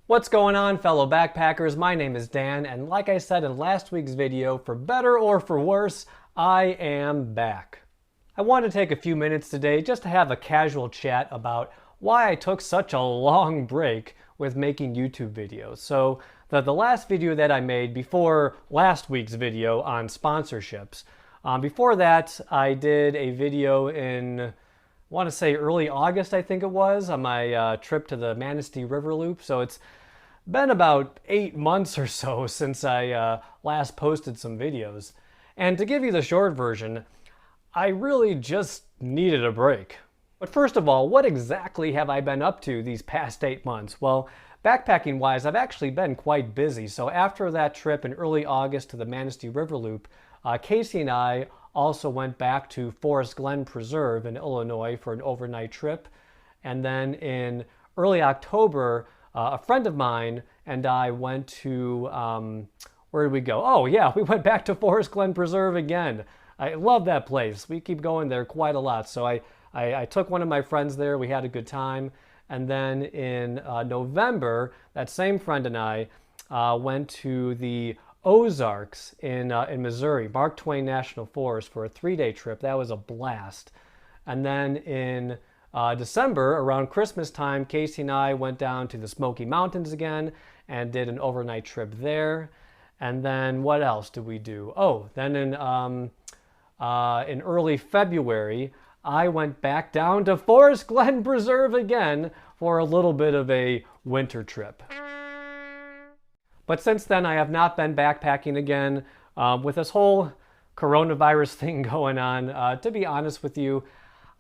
What's going on, fellow backpackers? My name is Dan, and like I said in last week's video, for better or for worse, I am back. I want to take a few minutes today just to have a casual chat about why I took such a long break with making YouTube videos. So the last video that I made before last week's video on sponsorships, before that I did a video in, I want to say early August, I think it was, on my trip to the Manistee River Loop. So it's been about 8 months or so since I last posted some videos. And to give you the short version, I really just needed a break. But first of all, what exactly have I been up to these past 8 months? Well, backpacking wise, I've actually been quite busy. So after that trip in early August to the Manistee River Loop, Casey and I also went back to Forest Glen Preserve in Illinois for an overnight trip. And then in early October, a friend of mine and I went to, where did we go? Oh yeah, we went back to Forest Glen Preserve again. I love that place. We keep going there quite a lot. So I took one of my friends there. We had a good time. And then in November, that same friend and I went to the Ozarks in Missouri, Mark Twain National Forest, for a 3-day trip. That was a blast. And then in December, around Christmas time, Casey and I went down to the Smoky Mountains again and did an overnight trip there. And then what else did we do? Oh, then in early February, I went back down to Forest Glen Preserve again for a little bit of a winter trip. But since then, I have not been backpacking again. With this whole coronavirus thing going on, to be honest with you,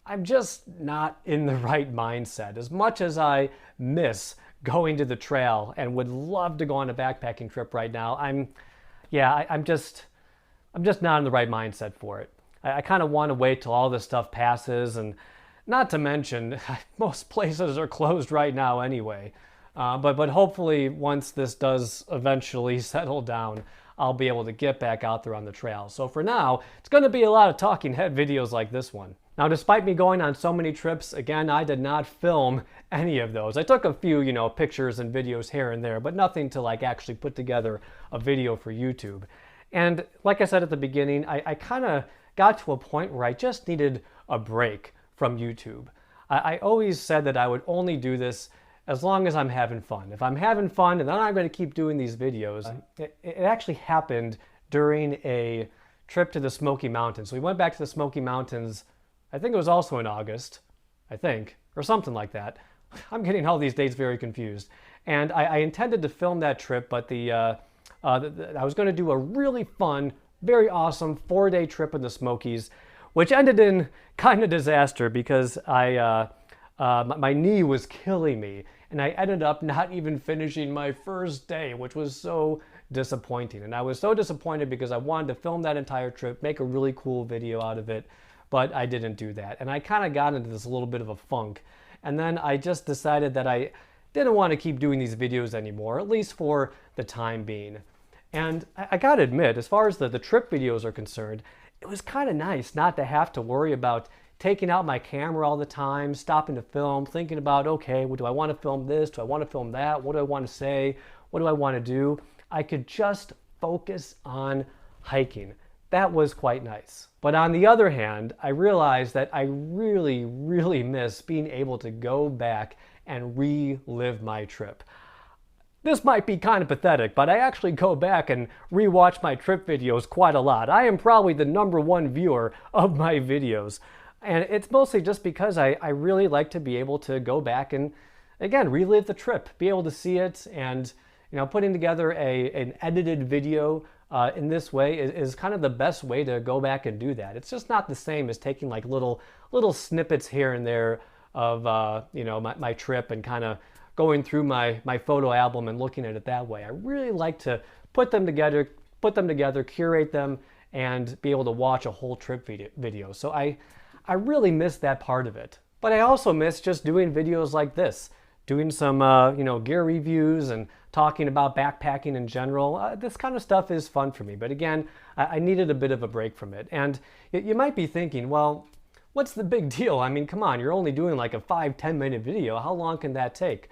I'm just not in the right mindset. As much as I miss going to the trail and would love to go on a backpacking trip right now, I'm just not in the right mindset for it. I kind of want to wait till all this stuff passes, and not to mention, most places are closed right now anyway. But hopefully once this does eventually settle down, I'll be able to get back out there on the trail. So for now, it's going to be a lot of talking head videos like this one. Now, despite me going on so many trips, again, I did not film any of those. I took a few, pictures and videos here and there, but nothing to actually put together a video for YouTube. And like I said at the beginning, I kind of got to a point where I just needed a break from YouTube. I always said that I would only do this as long as I'm having fun. If I'm having fun, and then I'm going to keep doing these videos. It actually happened during a trip to the Smoky Mountains. So we went back to the Smoky Mountains, I think it was also in August, or something like that. I'm getting all these dates very confused. And I intended to film that trip, but I was going to do a really fun, very awesome 4-day trip in the Smokies, which ended in kind of disaster because my knee was killing me, and I ended up not even finishing my first day, which was so disappointing. And I was so disappointed because I wanted to film that entire trip, make a really cool video out of it, but I didn't do that. And I kind of got into this little bit of a funk. And then I just decided that I didn't want to keep doing these videos anymore, at least for the time being. And I gotta admit, as far as the trip videos are concerned, it was kind of nice not to have to worry about taking out my camera all the time, stopping to film, thinking about, okay, well, do I want to film this? Do I want to film that? What do I want to say? What do I want to do? I could just focus on hiking. That was quite nice. But on the other hand, I realized that I really, really miss being able to go back and relive my trip. This might be kind of pathetic, but I actually go back and rewatch my trip videos quite a lot. I am probably the #1 viewer of my videos. And it's mostly just because I really like to be able to go back and, again, relive the trip, be able to see it, and putting together an edited video in this way is kind of the best way to go back and do that. It's just not the same as taking little snippets here and there of my trip and kind of going through my photo album and looking at it that way. I really like to put them together, curate them, and be able to watch a whole trip video. So I really miss that part of it. But I also miss just doing videos like this, doing some gear reviews and talking about backpacking in general. This kind of stuff is fun for me. But again, I needed a bit of a break from it. And you might be thinking, well, what's the big deal? I mean, come on, you're only doing like a 5-10 minute video. How long can that take?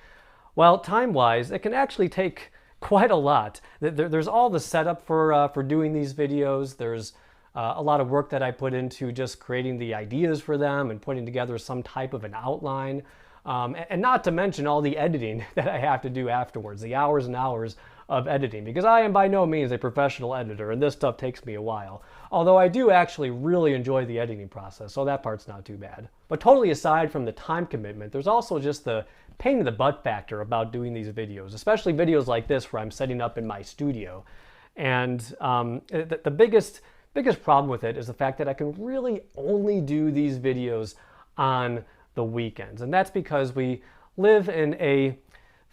Well, time-wise, it can actually take quite a lot. There's all the setup for doing these videos. There's a lot of work that I put into just creating the ideas for them and putting together some type of an outline. And not to mention all the editing that I have to do afterwards, the hours and hours of editing, because I am by no means a professional editor and this stuff takes me a while. Although I do actually really enjoy the editing process, so that part's not too bad. But totally aside from the time commitment, there's also just the pain in the butt factor about doing these videos, especially videos like this where I'm setting up in my studio. And the biggest problem with it is the fact that I can really only do these videos on the weekends. And that's because we live in a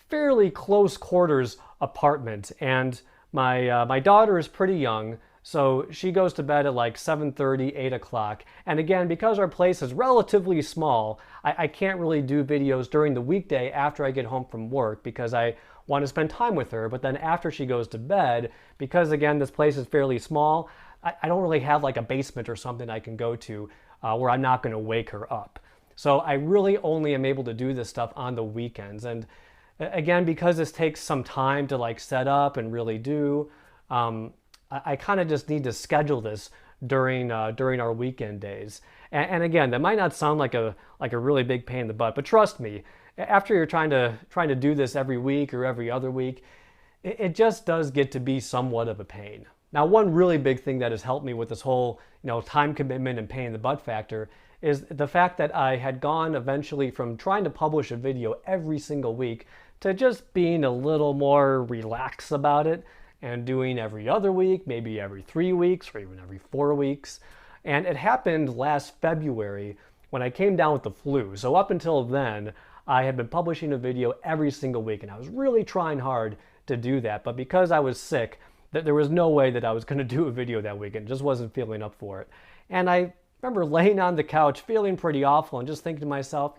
fairly close quarters apartment, and my daughter is pretty young, so she goes to bed at like 7:30, 8 o'clock. And again, because our place is relatively small, I can't really do videos during the weekday after I get home from work because I want to spend time with her. But then after she goes to bed, because again, this place is fairly small, I don't really have like a basement or something I can go to where I'm not going to wake her up. So I really only am able to do this stuff on the weekends. And again, because this takes some time to like set up and really do, I kind of just need to schedule this during our weekend days. And again, that might not sound like a really big pain in the butt, but trust me, after you're trying to do this every week or every other week, it just does get to be somewhat of a pain. Now, one really big thing that has helped me with this whole time commitment and pain in the butt factor is the fact that I had gone eventually from trying to publish a video every single week to just being a little more relaxed about it and doing every other week, maybe every 3 weeks or even every 4 weeks. And it happened last February when I came down with the flu. So up until then, I had been publishing a video every single week, and I was really trying hard to do that. But because I was sick, there was no way that I was going to do a video that weekend. Just wasn't feeling up for it. And I remember laying on the couch feeling pretty awful and just thinking to myself,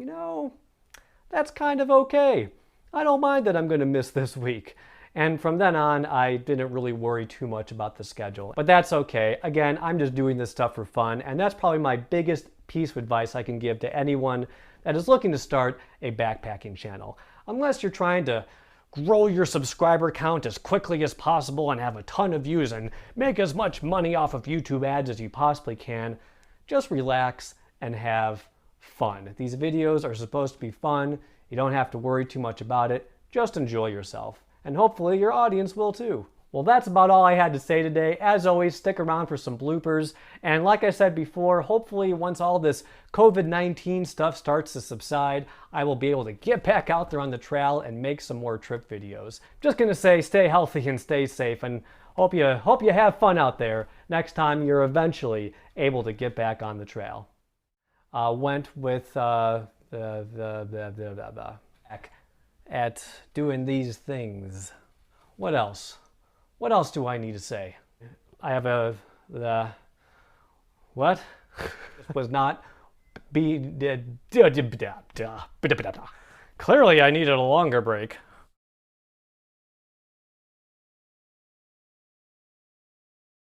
that's kind of okay. I don't mind that I'm going to miss this week. And from then on, I didn't really worry too much about the schedule. But that's okay. Again, I'm just doing this stuff for fun, and that's probably my biggest piece of advice I can give to anyone that is looking to start a backpacking channel. Unless you're trying to grow your subscriber count as quickly as possible and have a ton of views and make as much money off of YouTube ads as you possibly can, just relax and have fun. These videos are supposed to be fun. You don't have to worry too much about it. Just enjoy yourself. And hopefully your audience will too. Well, that's about all I had to say today. As always, stick around for some bloopers. And like I said before, hopefully once all this COVID-19 stuff starts to subside, I will be able to get back out there on the trail and make some more trip videos. Just gonna say stay healthy and stay safe, and hope you have fun out there next time you're eventually able to get back on the trail. Went with at doing these things. What else? What else do I need to say? I have what? Was not be. Clearly I needed a longer break.